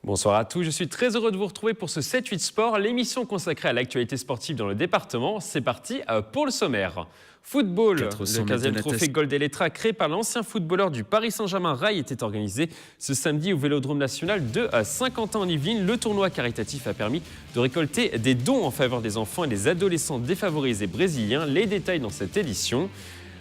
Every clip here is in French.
Bonsoir à tous, je suis très heureux de vous retrouver pour ce 7-8 Sport, l'émission consacrée à l'actualité sportive dans le département. C'est parti pour le sommaire. Football, le 15e trophée Gold Elettra créé par l'ancien footballeur du Paris Saint-Germain Rail était organisé ce samedi au Vélodrome National de Saint-Quentin-en-Yvelines. Le tournoi caritatif a permis de récolter des dons en faveur des enfants et des adolescents défavorisés brésiliens. Les détails dans cette édition.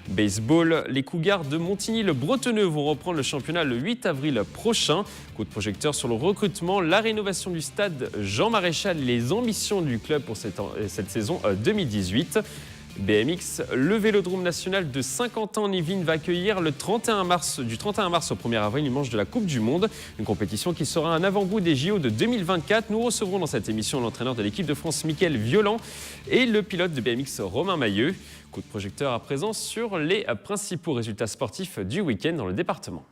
Baseball, les Cougars de Montigny-le-Bretonneux vont reprendre le championnat le 8 avril prochain. Coup de projecteur sur le recrutement, la rénovation du stade Jean Maréchal et les ambitions du club pour cette saison 2018. BMX, le Vélodrome National de Saint-Quentin-en-Yvelines va accueillir du 31 mars au 1er avril une manche de la Coupe du Monde. Une compétition qui sera un avant-goût des JO de 2024. Nous recevrons dans cette émission l'entraîneur de l'équipe de France, Mickaël Violent, et le pilote de BMX, Romain Mailleux. Coup de projecteur à présent sur les principaux résultats sportifs du week-end dans le département.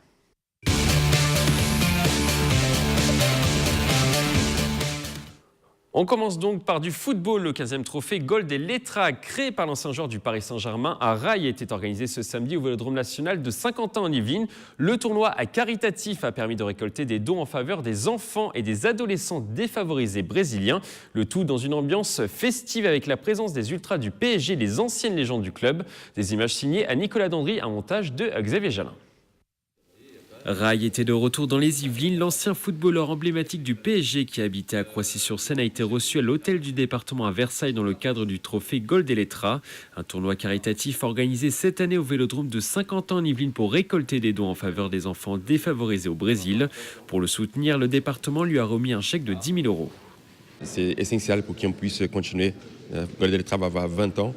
On commence donc par du football. Le 15e trophée Gold Elettra, créé par l'ancien joueur du Paris Saint-Germain à Rail, était organisé ce samedi au Vélodrome National de Saint-Quentin-en-Yvelines. Le tournoi caritatif a permis de récolter des dons en faveur des enfants et des adolescents défavorisés brésiliens. Le tout dans une ambiance festive avec la présence des ultras du PSG, les anciennes légendes du club. Des images signées à Nicolas Dandry, un montage de Xavier Jalin. Rail était de retour dans les Yvelines. L'ancien footballeur emblématique du PSG qui habitait à Croissy-sur-Seine a été reçu à l'hôtel du département à Versailles dans le cadre du trophée Gold Elettra. Un tournoi caritatif organisé cette année au Vélodrome de Saint-Quentin-en-Yvelines pour récolter des dons en faveur des enfants défavorisés au Brésil. Pour le soutenir, le département lui a remis un chèque de 10 000 €. C'est essentiel pour qu'on puisse continuer. Gold Elettra va avoir 20 ans.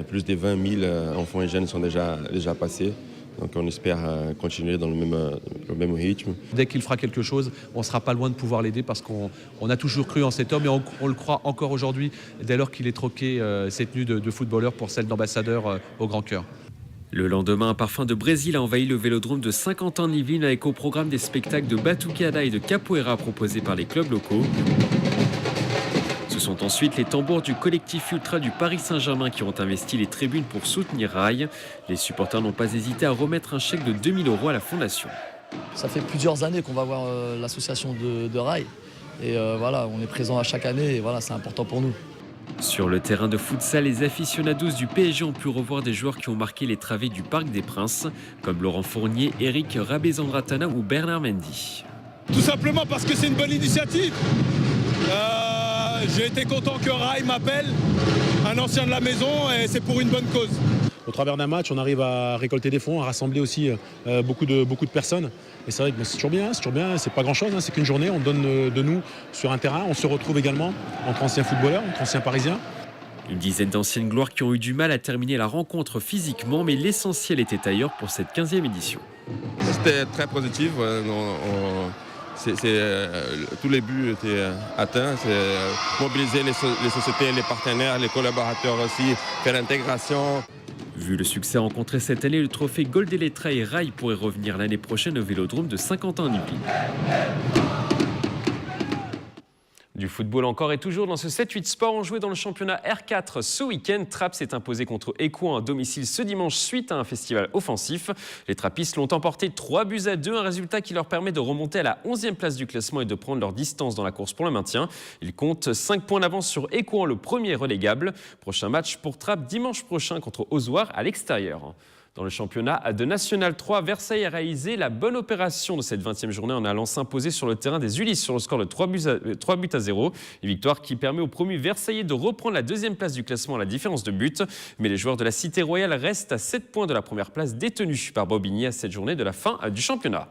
Plus de 20 000 enfants et jeunes sont déjà passés. Donc on espère continuer dans le même rythme. Dès qu'il fera quelque chose, on ne sera pas loin de pouvoir l'aider parce qu'on a toujours cru en cet homme et on le croit encore aujourd'hui dès lors qu'il est troqué ses tenues de footballeur pour celles d'ambassadeur au grand cœur. Le lendemain, un parfum de Brésil a envahi le Vélodrome de Saint-Quentin-en-Yvelines avec au programme des spectacles de batucada et de capoeira proposés par les clubs locaux. Ce sont ensuite les tambours du collectif ultra du Paris Saint-Germain qui ont investi les tribunes pour soutenir Rail. Les supporters n'ont pas hésité à remettre un chèque de 2 000 € à la fondation. Ça fait plusieurs années qu'on va voir l'association de Rail. Et voilà, on est présent à chaque année et voilà, c'est important pour nous. Sur le terrain de futsal, les aficionados du PSG ont pu revoir des joueurs qui ont marqué les travées du Parc des Princes, comme Laurent Fournier, Eric Rabezandratana ou Bernard Mendy. Tout simplement parce que c'est une bonne initiative. J'ai été content que Rail m'appelle, un ancien de la maison, et c'est pour une bonne cause. Au travers d'un match, on arrive à récolter des fonds, à rassembler aussi beaucoup de personnes. Et c'est vrai que c'est toujours bien, c'est pas grand-chose, c'est qu'une journée, on donne de nous sur un terrain. On se retrouve également entre anciens footballeurs, entre anciens parisiens. Une dizaine d'anciennes gloires qui ont eu du mal à terminer la rencontre physiquement, mais l'essentiel était ailleurs pour cette 15e édition. C'était très positif. Tous les buts étaient atteints. C'est mobiliser les sociétés, les partenaires, les collaborateurs aussi, faire l'intégration. Vu le succès rencontré cette année, le trophée Gold Elettra et Rail pourrait revenir l'année prochaine au Vélodrome de Saint-Quentin-en-Yvelines. Du football encore et toujours dans ce 7-8 Sport, on jouait dans le championnat R4 ce week-end. Trappes s'est imposé contre Écouen à domicile ce dimanche suite à un festival offensif. Les Trappistes l'ont emporté 3-2, un résultat qui leur permet de remonter à la 11e place du classement et de prendre leur distance dans la course pour le maintien. Ils comptent 5 points d'avance sur Écouen, le premier relégable. Prochain match pour Trappes dimanche prochain contre Ozoir à l'extérieur. Dans le championnat de National 3, Versailles a réalisé la bonne opération de cette 20e journée en allant s'imposer sur le terrain des Ulysses sur le score de 3-0. Une victoire qui permet aux promus versaillais de reprendre la 2e place du classement à la différence de but. Mais les joueurs de la Cité Royale restent à 7 points de la première place détenue par Bobigny à cette journée de la fin du championnat.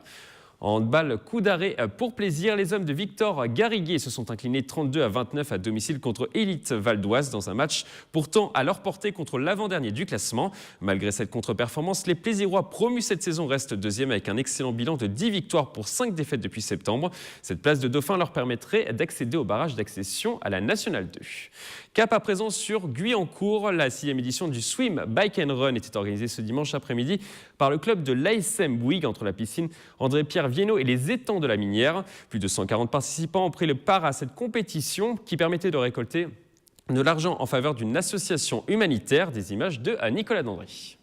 En handball, coup d'arrêt pour plaisir. Les hommes de Victor Garriguet se sont inclinés 32-29 à domicile contre Élite Valdoise dans un match pourtant à leur portée contre l'avant-dernier du classement. Malgré cette contre-performance, les Plaisirois promus cette saison restent deuxième avec un excellent bilan de 10 victoires pour 5 défaites depuis septembre. Cette place de dauphin leur permettrait d'accéder au barrage d'accession à la Nationale 2. Cap à présent sur Guyancourt. La 6e édition du Swim Bike and Run était organisée ce dimanche après-midi par le club de l'ASM Bouygues entre la piscine André-Pierre Viennot et les étangs de la Minière. Plus de 140 participants ont pris le part à cette compétition qui permettait de récolter de l'argent en faveur d'une association humanitaire. Des images de Nicolas Dandry.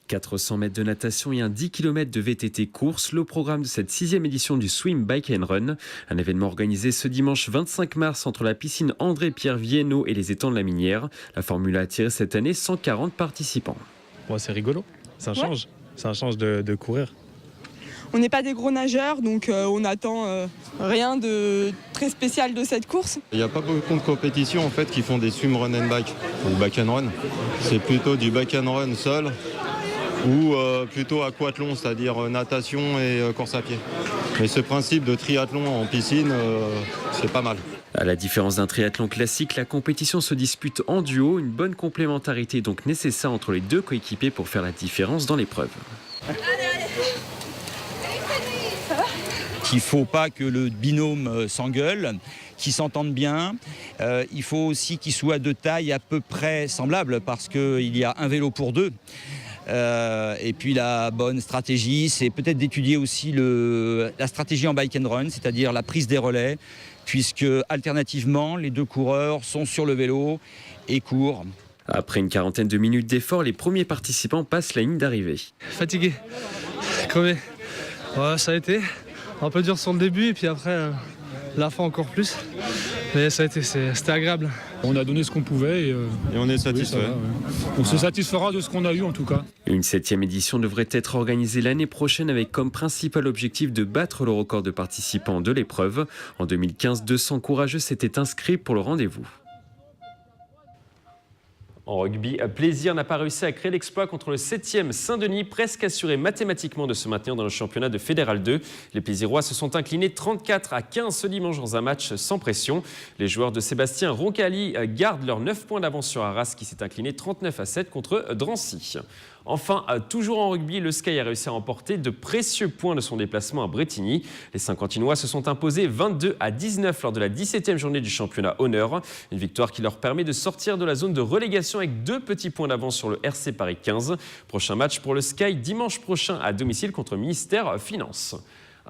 400 mètres de natation et un 10 km de VTT course, le programme de cette 6e édition du Swim Bike and Run. Un événement organisé ce dimanche 25 mars entre la piscine André-Pierre Viennot et les étangs de la Minière. La formule a attiré cette année 140 participants. Ouais, c'est rigolo, ça change, de courir. On n'est pas des gros nageurs, donc on n'attend rien de très spécial de cette course. Il n'y a pas beaucoup de compétitions en fait qui font des swim run and bike, ou bike and run. C'est plutôt du bike and run seul ou plutôt aquathlon, c'est-à-dire natation et course à pied. Mais ce principe de triathlon en piscine, c'est pas mal. À la différence d'un triathlon classique, la compétition se dispute en duo. Une bonne complémentarité est donc nécessaire entre les deux coéquipiers pour faire la différence dans l'épreuve. Il ne faut pas que le binôme s'engueule, qu'ils s'entendent bien. Il faut aussi qu'ils soient de taille à peu près semblable parce qu'il y a un vélo pour deux. Et puis la bonne stratégie, c'est peut-être d'étudier aussi la stratégie en bike and run, c'est-à-dire la prise des relais, puisque alternativement, les deux coureurs sont sur le vélo et courent. Après une quarantaine de minutes d'effort, les premiers participants passent la ligne d'arrivée. Fatigué, crevé. Ouais, ça a été un peu dur sur le début et puis après la fin encore plus. Mais ça a été, c'était agréable. On a donné ce qu'on pouvait et on est satisfait. Oui, ouais. On se satisfera de ce qu'on a eu en tout cas. Une 7e édition devrait être organisée l'année prochaine avec comme principal objectif de battre le record de participants de l'épreuve. En 2015, 200 courageux s'étaient inscrits pour le rendez-vous. En rugby, Plaisir n'a pas réussi à créer l'exploit contre le 7e Saint-Denis, presque assuré mathématiquement de se maintenir dans le championnat de Fédéral 2. Les Plaisirois se sont inclinés 34-15 ce dimanche dans un match sans pression. Les joueurs de Sébastien Roncalli gardent leurs 9 points d'avance sur Arras qui s'est incliné 39-7 contre Drancy. Enfin, toujours en rugby, le Sky a réussi à remporter de précieux points de son déplacement à Brétigny. Les Saint-Quentinois se sont imposés 22-19 lors de la 17e journée du championnat Honneur. Une victoire qui leur permet de sortir de la zone de relégation avec 2 petits points d'avance sur le RC Paris 15. Prochain match pour le Sky dimanche prochain à domicile contre Ministère Finances.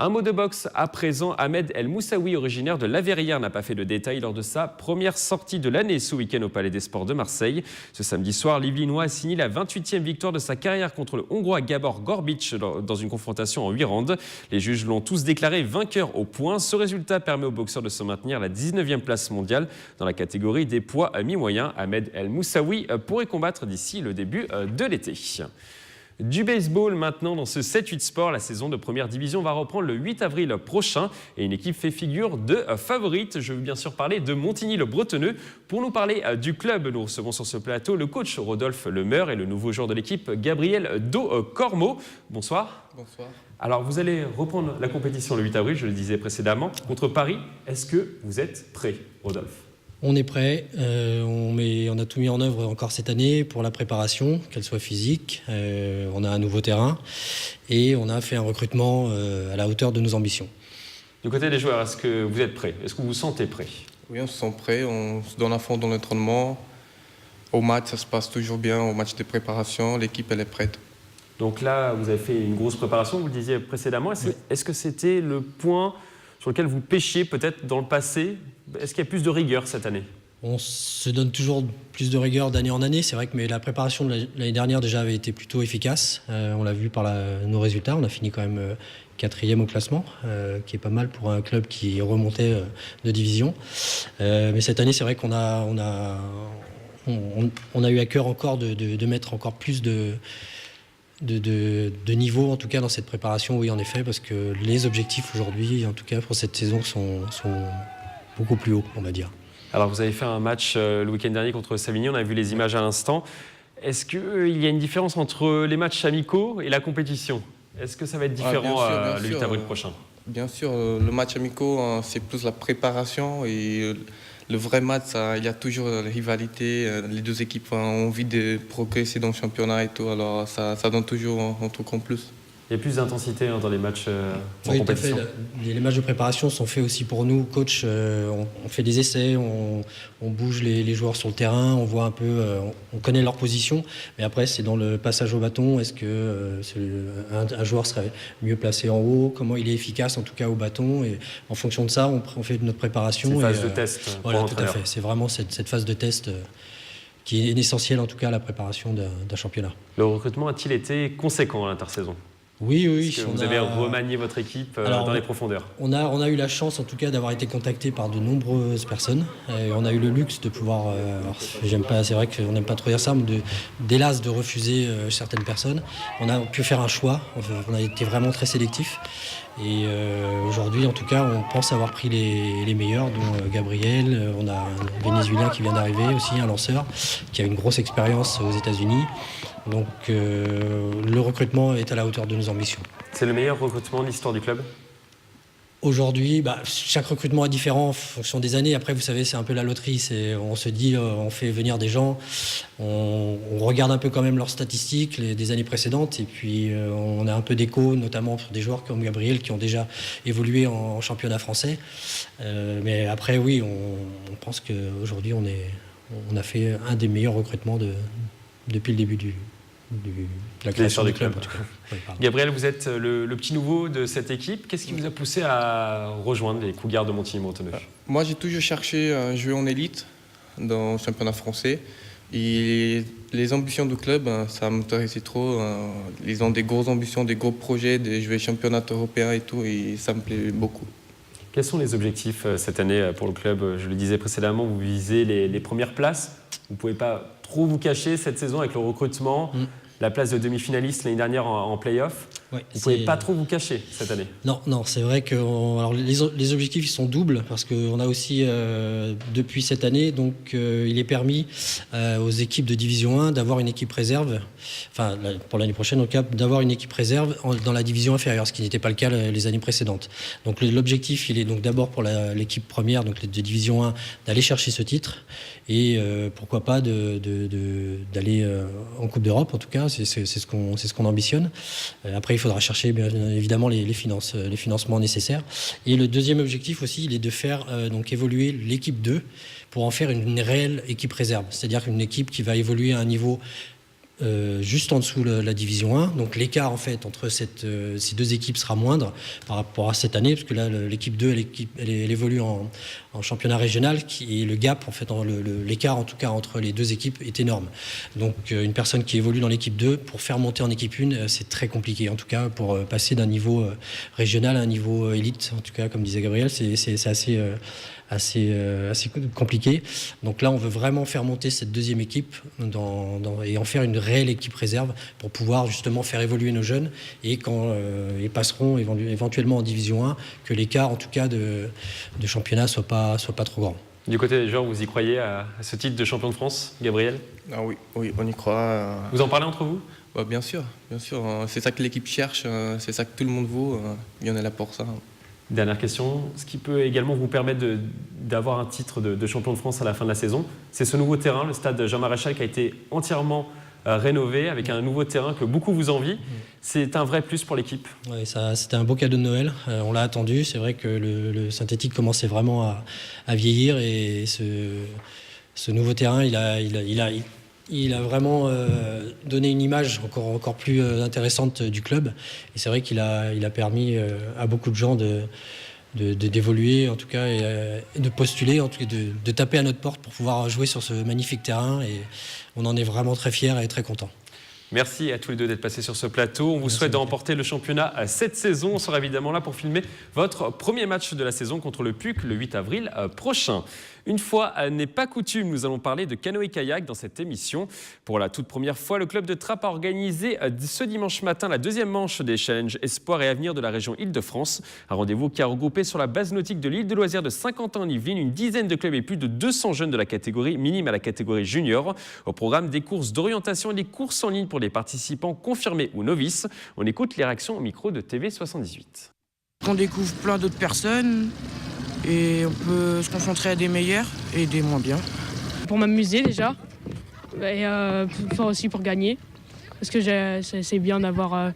Un mot de boxe à présent. Ahmed El Moussaoui, originaire de La Verrière, n'a pas fait de détails lors de sa première sortie de l'année ce week-end au Palais des Sports de Marseille. Ce samedi soir, l'Yvelinois a signé la 28e victoire de sa carrière contre le Hongrois Gabor Gorbic dans une confrontation en 8 rounds. Les juges l'ont tous déclaré vainqueur au point. Ce résultat permet au boxeur de se maintenir à la 19e place mondiale dans la catégorie des poids mi-moyens. Ahmed El Moussaoui pourrait combattre d'ici le début de l'été. Du baseball maintenant dans ce 7-8 Sport. La saison de première division va reprendre le 8 avril prochain et une équipe fait figure de favorite. Je veux bien sûr parler de Montigny-le-Bretonneux. Pour nous parler du club, nous recevons sur ce plateau le coach Rodolphe Lemeur et le nouveau joueur de l'équipe Gabriel Do-Cormeau. Bonsoir. Bonsoir. Alors vous allez reprendre la compétition le 8 avril, je le disais précédemment, contre Paris. Est-ce que vous êtes prêt, Rodolphe ? On est prêt, on a tout mis en œuvre encore cette année pour la préparation, qu'elle soit physique. On a un nouveau terrain et on a fait un recrutement à la hauteur de nos ambitions. Du côté des joueurs, est-ce que vous êtes prêts ? Est-ce que vous vous sentez prêts ? Oui, on se sent prêt, on se donne à fond dans l'entraînement. Au match, ça se passe toujours bien, au match de préparation, l'équipe elle est prête. Donc là, vous avez fait une grosse préparation, vous le disiez précédemment. Est-ce que c'était le point sur lequel vous pêchiez peut-être dans le passé ? Est-ce qu'il y a plus de rigueur cette année ? On se donne toujours plus de rigueur d'année en année. C'est vrai que la préparation de l'année dernière déjà avait été plutôt efficace. On l'a vu par nos résultats. On a fini quand même 4e au classement, qui est pas mal pour un club qui remontait de division. Mais cette année, c'est vrai qu'on a eu à cœur encore de mettre encore plus de niveau, en tout cas dans cette préparation, oui en effet, parce que les objectifs aujourd'hui, en tout cas pour cette saison, sont beaucoup plus hauts, on va dire. Alors vous avez fait un match le week-end dernier contre Savigny, on a vu les images à l'instant. Est-ce qu'il y a une différence entre les matchs amicaux et la compétition ? Est-ce que ça va être différent le 8 avril prochain ? Bien sûr, le match amicaux, c'est plus la préparation et le vrai match, il y a toujours la rivalité. Les deux équipes ont envie de progresser dans le championnat et tout, alors ça donne toujours un truc en plus. Il y a plus d'intensité dans les matchs en oui, compétition. tout à fait. Les matchs de préparation sont faits aussi pour nous, coach. On fait des essais, on bouge les joueurs sur le terrain, on voit un peu, on connaît leur position. Mais après, c'est dans le passage au bâton. Est-ce que un joueur serait mieux placé en haut ? Comment il est efficace, en tout cas au bâton ? Et en fonction de ça, on fait notre préparation. C'est une phase de test. Voilà, tout à fait. C'est vraiment cette phase de test qui est essentiel en tout cas à la préparation d'un championnat. Le recrutement a-t-il été conséquent à l'intersaison ? Oui. Parce que vous avez remanié votre équipe dans les profondeurs. On a eu la chance en tout cas d'avoir été contacté par de nombreuses personnes. Et on a eu le luxe de pouvoir, c'est vrai qu'on n'aime pas trop dire ça, mais d'hélas de refuser certaines personnes. On a pu faire un choix, on a été vraiment très sélectif. Et aujourd'hui en tout cas on pense avoir pris les meilleurs, dont Gabriel, on a un Vénézuélien qui vient d'arriver aussi, un lanceur, qui a une grosse expérience aux États-Unis. Donc le recrutement est à la hauteur de nos ambitions. C'est le meilleur recrutement de l'histoire du club ? Aujourd'hui, chaque recrutement est différent en fonction des années. Après, vous savez, c'est un peu la loterie. On se dit, on fait venir des gens, on regarde un peu quand même leurs statistiques des années précédentes. Et puis, on a un peu d'écho, notamment pour des joueurs comme Gabriel qui ont déjà évolué en championnat français. Mais après, oui, on pense qu'aujourd'hui, on a fait un des meilleurs recrutements depuis le début de la création du club. En tout cas. Oui, Gabriel, vous êtes le petit nouveau de cette équipe. Qu'est-ce qui vous a poussé à rejoindre les Cougars de Montigny-Bretonneux ? Moi, j'ai toujours cherché à jouer en élite dans le championnat français. Et les ambitions du club, ça m'intéressait trop. Ils ont des grosses ambitions, des gros projets, de jouer championnat européen et tout, et ça me plaît beaucoup. Quels sont les objectifs cette année pour le club ? Je le disais précédemment, vous visez les premières places. Vous ne pouvez pas trop vous cacher cette saison avec le recrutement, la place de demi-finaliste l'année dernière en play-off. Ouais, vous ne pouvez pas trop vous cacher cette année. Non, c'est vrai que les objectifs ils sont doubles parce qu'on a aussi, depuis cette année, donc, il est permis aux équipes de Division 1 d'avoir une équipe réserve, enfin pour l'année prochaine, en cas d'avoir une équipe réserve dans la division inférieure, ce qui n'était pas le cas les années précédentes. Donc l'objectif, il est donc d'abord pour l'équipe première, donc de Division 1, d'aller chercher ce titre et pourquoi pas d'aller en Coupe d'Europe, en tout cas, c'est ce qu'on ambitionne. Après, il faudra chercher bien évidemment les financements nécessaires. Et le deuxième objectif aussi, il est de faire donc évoluer l'équipe 2 pour en faire une réelle équipe réserve. C'est-à-dire une équipe qui va évoluer à un niveau juste en dessous de la division 1. Donc l'écart en fait entre ces deux équipes sera moindre par rapport à cette année, parce que là l'équipe 2 elle évolue en championnat régional, et le gap en fait, l'écart en tout cas entre les deux équipes est énorme. Donc une personne qui évolue dans l'équipe 2 pour faire monter en équipe 1, c'est très compliqué, en tout cas pour passer d'un niveau régional à un niveau élite, en tout cas comme disait Gabriel, c'est assez compliqué. Donc là, on veut vraiment faire monter cette deuxième équipe et en faire une réelle équipe réserve pour pouvoir justement faire évoluer nos jeunes, et quand ils passeront éventuellement en division 1, que l'écart en tout cas de championnat soit pas trop grand. Du côté des joueurs, vous y croyez à ce titre de champion de France, Gabriel ? Ah oui, on y croit. Vous en parlez entre vous ? Bien sûr. C'est ça que l'équipe cherche, c'est ça que tout le monde vaut. Il y en a là pour ça. Dernière question, ce qui peut également vous permettre d'avoir un titre de champion de France à la fin de la saison, c'est ce nouveau terrain, le stade Jean Maréchal, qui a été entièrement rénové avec un nouveau terrain que beaucoup vous envient. C'est un vrai plus pour l'équipe. Oui, c'était un beau cadeau de Noël. On l'a attendu. C'est vrai que le synthétique commençait vraiment à vieillir, et ce nouveau terrain, il a vraiment donné une image encore plus intéressante du club. Et c'est vrai qu'il a permis à beaucoup de gens d'évoluer, en tout cas, et de postuler, en tout cas, de taper à notre porte pour pouvoir jouer sur ce magnifique terrain. Et on en est vraiment très fiers et très contents. Merci à tous les deux d'être passés sur ce plateau. On vous souhaite de remporter le championnat cette saison. On sera évidemment là pour filmer votre premier match de la saison contre le PUC le 8 avril prochain. Une fois n'est pas coutume, nous allons parler de canoë-kayak dans cette émission. Pour la toute première fois, le club de Trappes a organisé ce dimanche matin la deuxième manche des challenges Espoir et Avenir de la région Île-de-France. Un rendez-vous qui a regroupé sur la base nautique de l'île de loisirs de Saint-Quentin-en-Yvelines une dizaine de clubs et plus de 200 jeunes de la catégorie minime à la catégorie junior. Au programme, des courses d'orientation et des courses en ligne pour les participants confirmés ou novices. On écoute les réactions au micro de TV78. On découvre plein d'autres personnes et on peut se confronter à des meilleurs et des moins bien. Pour m'amuser déjà, et aussi pour gagner, parce que c'est bien d'avoir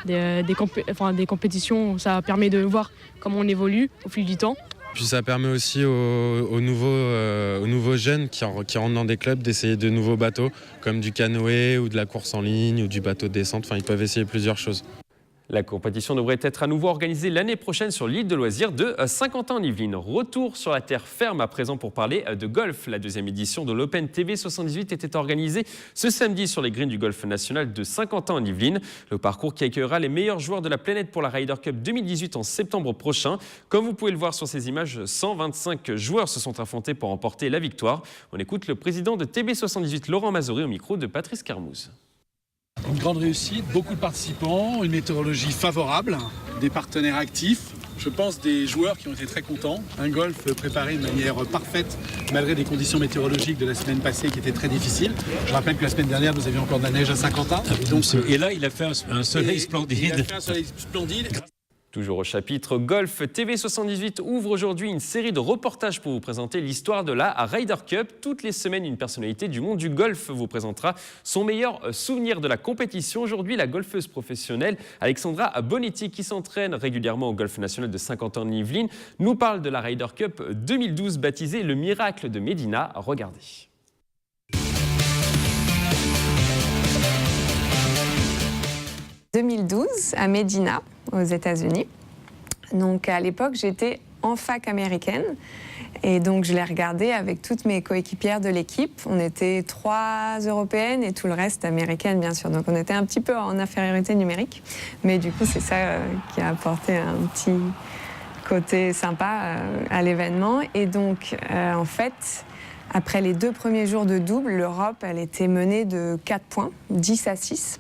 des compétitions, ça permet de voir comment on évolue au fil du temps. Puis ça permet aussi aux nouveaux jeunes qui rentrent dans des clubs d'essayer de nouveaux bateaux, comme du canoë ou de la course en ligne ou du bateau de descente. Enfin, ils peuvent essayer plusieurs choses. La compétition devrait être à nouveau organisée l'année prochaine sur l'île de loisirs de Saint-Quentin-en-Yvelines. Retour sur la terre ferme à présent pour parler de golf. La deuxième édition de l'Open TV 78 était organisée ce samedi sur les greens du golf national de Saint-Quentin-en-Yvelines. Le parcours qui accueillera les meilleurs joueurs de la planète pour la Ryder Cup 2018 en septembre prochain. Comme vous pouvez le voir sur ces images, 125 joueurs se sont affrontés pour remporter la victoire. On écoute le président de TB78, Laurent Mazory, au micro de Patrice Carmouze. Une grande réussite, beaucoup de participants, une météorologie favorable, des partenaires actifs, je pense des joueurs qui ont été très contents. Un golf préparé de manière parfaite malgré des conditions météorologiques de la semaine passée qui étaient très difficiles. Je rappelle que la semaine dernière, nous avions encore de la neige à Saint-Quentin. Et là, il a fait un soleil splendide. Il a fait un soleil splendide. Toujours au chapitre golf, TV78 ouvre aujourd'hui une série de reportages pour vous présenter l'histoire de la Ryder Cup. Toutes les semaines, une personnalité du monde du golf vous présentera son meilleur souvenir de la compétition. Aujourd'hui, la golfeuse professionnelle Alexandra Bonetti, qui s'entraîne régulièrement au golf national de Saint-Quentin-en-Yvelines, nous parle de la Ryder Cup 2012 baptisée le miracle de Medina. Regardez. « 2012 à Medina, aux États-Unis. Donc à l'époque, j'étais en fac américaine et donc je l'ai regardé avec toutes mes coéquipières de l'équipe. On était 3 européennes et tout le reste américaines, bien sûr. Donc on était un petit peu en infériorité numérique, mais du coup c'est ça qui a apporté un petit côté sympa à l'événement. Et donc en fait, après les 2 premiers jours de double, l'Europe, elle était menée de 4 points, 10-6.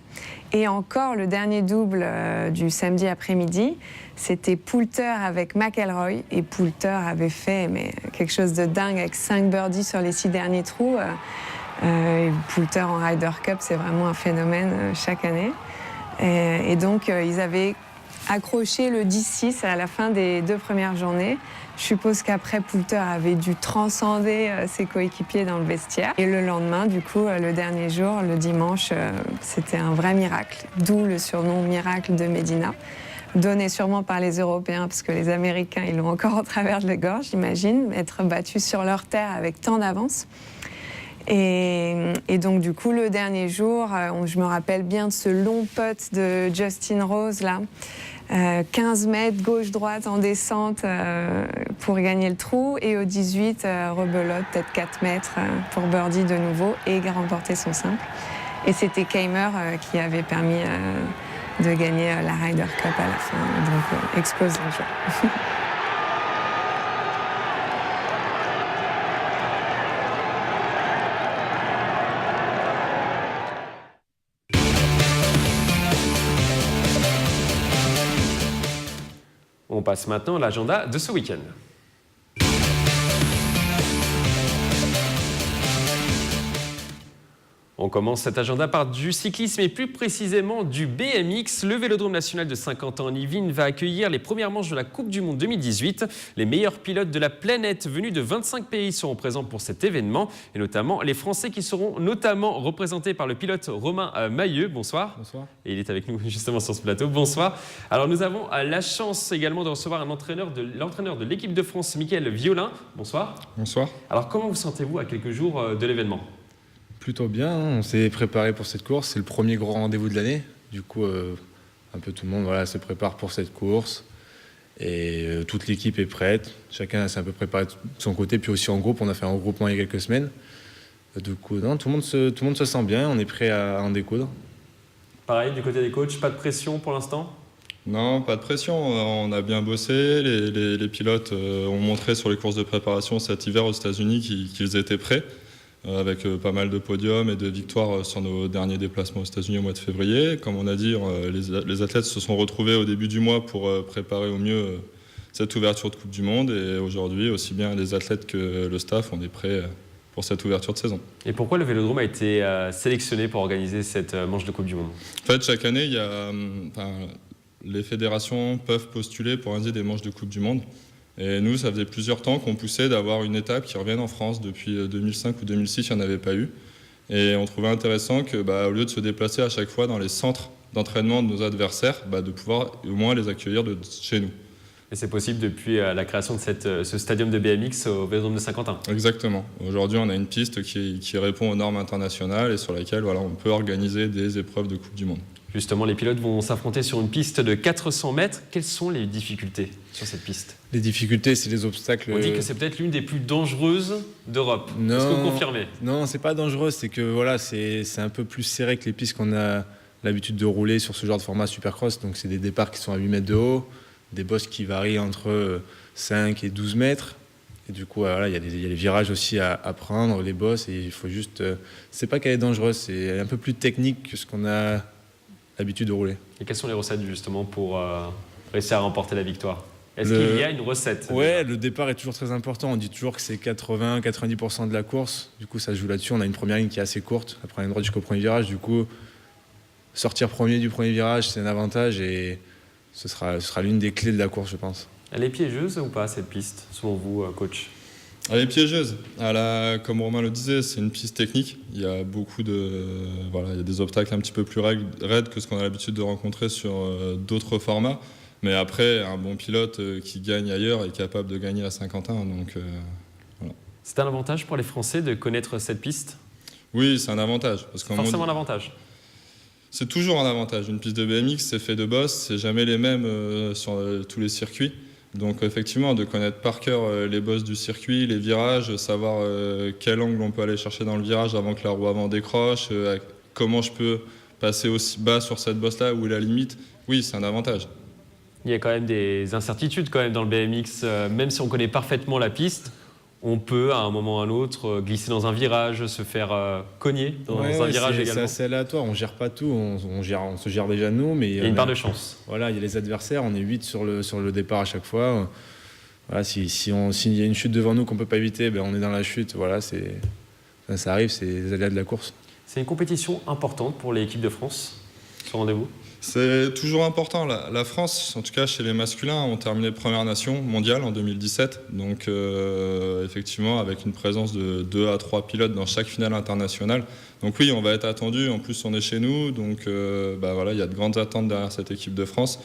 Et encore, le dernier double du samedi après-midi, c'était Poulter avec McIlroy. Et Poulter avait fait quelque chose de dingue avec 5 birdies sur les 6 derniers trous. Poulter en Ryder Cup, c'est vraiment un phénomène chaque année. Et donc, ils avaient accroché le 10-6 à la fin des 2 premières journées. Je suppose qu'après, Poulter avait dû transcender ses coéquipiers dans le vestiaire. Et le lendemain, du coup, le dernier jour, le dimanche, c'était un vrai miracle. D'où le surnom Miracle de Medina, donné sûrement par les Européens, parce que les Américains, ils l'ont encore en travers de la gorge, j'imagine, être battus sur leur terre avec tant d'avance. Et donc, du coup, le dernier jour, je me rappelle bien de ce long putt de Justin Rose, là. 15 mètres gauche-droite en descente pour gagner le trou, et au 18, rebelote, peut-être 4 mètres pour birdie de nouveau et remporter son simple. Et c'était Kaymer qui avait permis de gagner la Ryder Cup à la fin, donc explose le jeu. On passe maintenant à l'agenda de ce week-end. On commence cet agenda par du cyclisme et plus précisément du BMX. Le Vélodrome national de Saint-Quentin-en-Yvelines va accueillir les premières manches de la Coupe du Monde 2018. Les meilleurs pilotes de la planète venus de 25 pays seront présents pour cet événement, et notamment les Français qui seront notamment représentés par le pilote Romain Mailleux. Bonsoir. Bonsoir. Et il est avec nous justement sur ce plateau. Bonsoir. Alors nous avons la chance également de recevoir l'entraîneur de l'équipe de France, Mickaël Violin. Bonsoir. Bonsoir. Alors comment vous sentez-vous à quelques jours de l'événement ? Plutôt bien, on s'est préparé pour cette course, c'est le premier grand rendez-vous de l'année. Du coup, un peu tout le monde se prépare pour cette course. Et toute l'équipe est prête, chacun s'est un peu préparé de son côté. Puis aussi en groupe, on a fait un regroupement il y a quelques semaines. Du coup, non, tout le monde se sent bien, on est prêt à en découdre. Pareil, du côté des coachs, pas de pression pour l'instant ? Non, pas de pression, on a bien bossé. Les pilotes ont montré sur les courses de préparation cet hiver aux États-Unis qu'ils étaient prêts. Avec pas mal de podiums et de victoires sur nos derniers déplacements aux États-Unis au mois de février. Comme on a dit, les athlètes se sont retrouvés au début du mois pour préparer au mieux cette ouverture de Coupe du Monde. Et aujourd'hui, aussi bien les athlètes que le staff, on est prêts pour cette ouverture de saison. Et pourquoi le Vélodrome a été sélectionné pour organiser cette manche de Coupe du Monde ? En fait, chaque année, les fédérations peuvent postuler pour organiser des manches de Coupe du Monde. Et nous, ça faisait plusieurs temps qu'on poussait d'avoir une étape qui revienne en France. Depuis 2005 ou 2006, il n'y en avait pas eu. Et on trouvait intéressant que, au lieu de se déplacer à chaque fois dans les centres d'entraînement de nos adversaires, de pouvoir au moins les accueillir de chez nous. Et c'est possible depuis la création de ce stadium de BMX au Vélodrome de Saint-Quentin. Exactement. Aujourd'hui, on a une piste qui répond aux normes internationales et sur laquelle on peut organiser des épreuves de Coupe du Monde. Justement, les pilotes vont s'affronter sur une piste de 400 mètres. Quelles sont les difficultés sur cette piste? Les difficultés, c'est les obstacles. On dit que c'est peut-être l'une des plus dangereuses d'Europe. Est-ce que vous confirmez? Non, c'est pas dangereux. C'est que voilà, c'est un peu plus serré que les pistes qu'on a l'habitude de rouler sur ce genre de format Supercross. Donc c'est des départs qui sont à 8 mètres de haut, des bosses qui varient entre 5 et 12 mètres. Et du coup, voilà, il y a les virages aussi à prendre, les bosses. Et il faut juste... c'est pas qu'elle est dangereuse, c'est un peu plus technique que ce qu'on a l'habitude de rouler. Et quelles sont les recettes justement pour réussir à remporter la victoire? Est-ce qu'il y a une recette? Ouais, le départ est toujours très important. On dit toujours que c'est 80-90% de la course. Du coup, ça se joue là-dessus. On a une première ligne qui est assez courte, après on a une droite jusqu'au premier virage. Du coup, sortir premier du premier virage, c'est un avantage et ce sera l'une des clés de la course, je pense. Elle est piégeuse ou pas, cette piste, selon vous, coach? Elle est piégeuse. Comme Romain le disait, c'est une piste technique. Il y a il y a des obstacles un petit peu plus raides que ce qu'on a l'habitude de rencontrer sur d'autres formats. Mais après, un bon pilote qui gagne ailleurs est capable de gagner à Saint-Quentin. Donc, voilà. C'est un avantage pour les Français de connaître cette piste? Oui, c'est un avantage. Forcément un avantage. C'est toujours un avantage. Une piste de BMX, c'est fait de bosses, c'est jamais les mêmes sur tous les circuits. Donc effectivement, de connaître par cœur les bosses du circuit, les virages, savoir quel angle on peut aller chercher dans le virage avant que la roue avant décroche, comment je peux passer aussi bas sur cette bosse-là, où est la limite, oui, c'est un avantage. Il y a quand même des incertitudes quand même dans le BMX. Même si on connaît parfaitement la piste, on peut à un moment ou à un autre glisser dans un virage, se faire cogner dans un virage également. C'est assez aléatoire, on ne gère pas tout, on se gère déjà nous. Mais il y a une part de chance. Voilà, il y a les adversaires, on est 8 sur le départ à chaque fois. Voilà, s'il y a une chute devant nous qu'on ne peut pas éviter, on est dans la chute. Voilà, ça arrive, c'est les aléas de la course. C'est une compétition importante pour l'équipe de France, ce rendez-vous? C'est toujours important. La France, en tout cas chez les masculins, ont terminé première nation mondiale en 2017. Donc effectivement, avec une présence de 2 à 3 pilotes dans chaque finale internationale. Donc oui, on va être attendu. En plus, on est chez nous. Donc voilà, il y a de grandes attentes derrière cette équipe de France.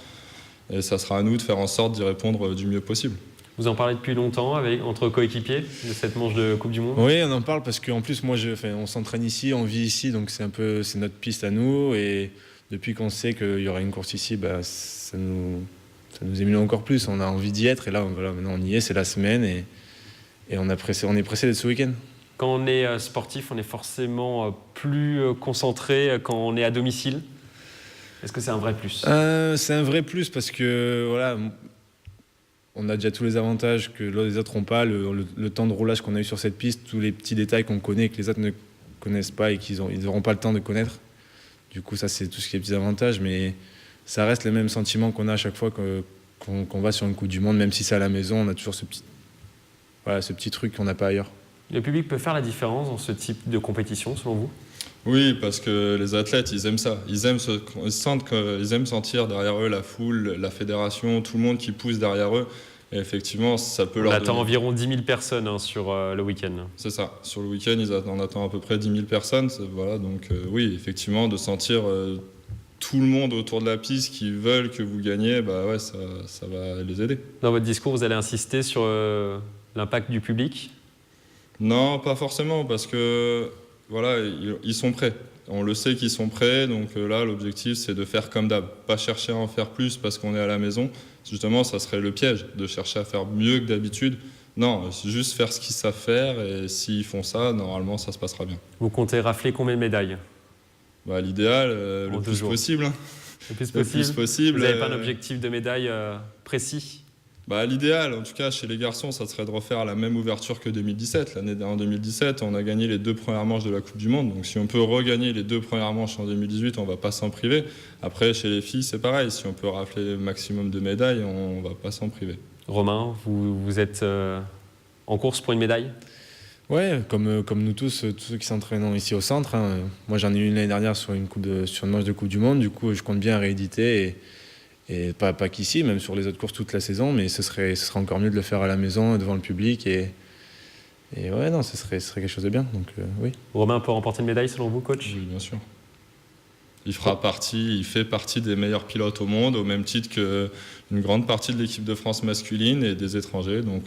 Et ça sera à nous de faire en sorte d'y répondre du mieux possible. Vous en parlez depuis longtemps entre coéquipiers de cette manche de Coupe du Monde? Oui, on en parle parce qu'en plus, on s'entraîne ici, on vit ici. Donc c'est notre piste à nous. Et depuis qu'on sait qu'il y aura une course ici, ça nous émule encore plus. On a envie d'y être et là, maintenant on y est, c'est la semaine et on est pressé d'être ce week-end. Quand on est sportif, on est forcément plus concentré quand on est à domicile. Est-ce que c'est un vrai plus? C'est un vrai plus parce que voilà, on a déjà tous les avantages que les autres n'ont pas, le temps de roulage qu'on a eu sur cette piste, tous les petits détails qu'on connaît et que les autres ne connaissent pas et qu'ils n'auront pas le temps de connaître. Du coup, ça, c'est tout ce qui est petits avantages, mais ça reste le même sentiment qu'on a à chaque fois qu'on va sur une Coupe du Monde, même si c'est à la maison, on a toujours ce petit truc qu'on n'a pas ailleurs. Le public peut faire la différence dans ce type de compétition, selon vous? Oui, parce que les athlètes, ils aiment ça. Ils aiment sentir derrière eux la foule, la fédération, tout le monde qui pousse derrière eux. Et effectivement, ça peut leur donner... On attend environ 10 000 personnes sur le week-end. C'est ça. Sur le week-end, on attend à peu près 10 000 personnes. Voilà, donc oui, effectivement, de sentir tout le monde autour de la piste qui veulent que vous gagniez, ça va les aider. Dans votre discours, vous allez insister sur l'impact du public? Non, pas forcément, parce que voilà, ils sont prêts. On le sait qu'ils sont prêts, donc là, l'objectif, c'est de faire comme d'hab. Pas chercher à en faire plus parce qu'on est à la maison. Justement, ça serait le piège, de chercher à faire mieux que d'habitude. Non, juste faire ce qu'ils savent faire, et s'ils font ça, normalement, ça se passera bien. Vous comptez rafler combien de médailles? L'idéal, le plus possible. Le plus possible. Vous n'avez pas un objectif de médaille précis? L'idéal, en tout cas, chez les garçons, ça serait de refaire la même ouverture que 2017. L'année dernière, en 2017, on a gagné les 2 premières manches de la Coupe du Monde. Donc si on peut regagner les 2 premières manches en 2018, on ne va pas s'en priver. Après, chez les filles, c'est pareil. Si on peut rafler le maximum de médailles, on ne va pas s'en priver. Romain, vous êtes en course pour une médaille? Ouais, comme nous tous ceux qui s'entraînent ici au centre. Moi, j'en ai eu une l'année dernière sur une manche de Coupe du Monde. Du coup, je compte bien rééditer et pas qu'ici, même sur les autres courses toute la saison, mais ce serait encore mieux de le faire à la maison, devant le public. Et ouais, non, ce serait quelque chose de bien. Donc, oui. Romain peut remporter une médaille selon vous, coach? Oui, bien sûr. Il fait partie des meilleurs pilotes au monde, au même titre qu'une grande partie de l'équipe de France masculine et des étrangers. Donc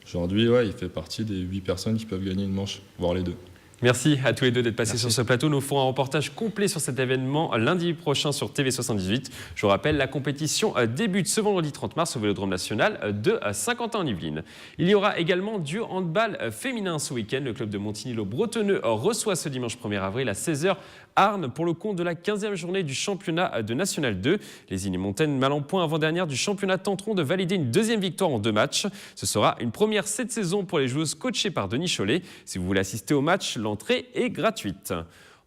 aujourd'hui, il fait partie des 8 personnes qui peuvent gagner une manche, voire les 2. Merci à tous les deux d'être passés sur ce plateau. Nous ferons un reportage complet sur cet événement lundi prochain sur TV78. Je vous rappelle, la compétition débute ce vendredi 30 mars au Vélodrome National de Saint-Quentin-en-Yvelines. Il y aura également du handball féminin ce week-end. Le club de Montigny-le-Bretonneux reçoit ce dimanche 1er avril à 16h Arnes pour le compte de la 15e journée du championnat de National 2. Les Inimontaines, mal en point avant-dernière du championnat, tenteront de valider une deuxième victoire en 2 matchs. Ce sera une première cette saison pour les joueuses coachées par Denis Chollet. Si vous voulez assister au match, l'entrée est gratuite.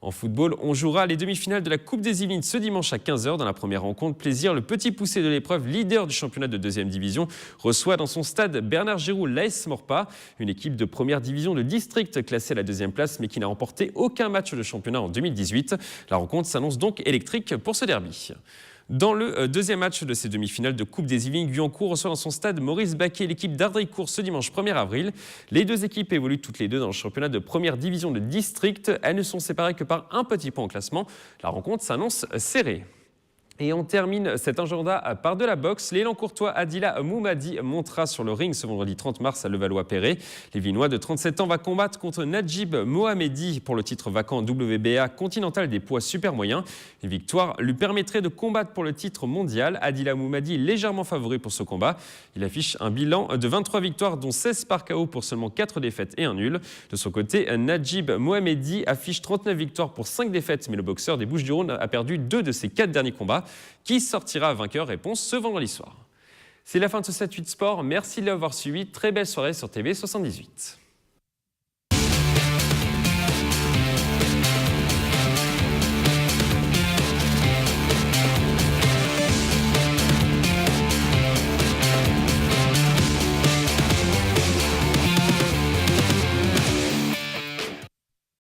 En football, on jouera les demi-finales de la Coupe des Yvelines ce dimanche à 15h. Dans la première rencontre, Plaisir, le petit poussé de l'épreuve, leader du championnat de 2e division, reçoit dans son stade Bernard Giroud l'AS Morpa, une équipe de première division de district classée à la 2e place mais qui n'a remporté aucun match de championnat en 2018. La rencontre s'annonce donc électrique pour ce derby. Dans le deuxième match de ces demi-finales de Coupe des Yvelines, Guyancourt reçoit dans son stade Maurice Baquet, l'équipe d'Ardricourt ce dimanche 1er avril. Les deux équipes évoluent toutes les deux dans le championnat de première division de district. Elles ne sont séparées que par un petit point au classement. La rencontre s'annonce serrée. Et on termine cet agenda par de la boxe. L'élan courtois Adila Moumadi montera sur le ring ce vendredi 30 mars à Levallois-Perret. L'Yvelinois de 37 ans va combattre contre Najib Mohamedi pour le titre vacant WBA continental des poids super moyens. Une victoire lui permettrait de combattre pour le titre mondial. Adila Moumadi est légèrement favori pour ce combat. Il affiche un bilan de 23 victoires dont 16 par KO pour seulement 4 défaites et un nul. De son côté, Najib Mohamedi affiche 39 victoires pour 5 défaites, mais le boxeur des Bouches-du-Rhône a perdu 2 de ses 4 derniers combats. Qui sortira vainqueur? Réponse ce vendredi soir. C'est la fin de ce 7-8 Sport. Merci de l'avoir suivi. Très belle soirée sur TV78.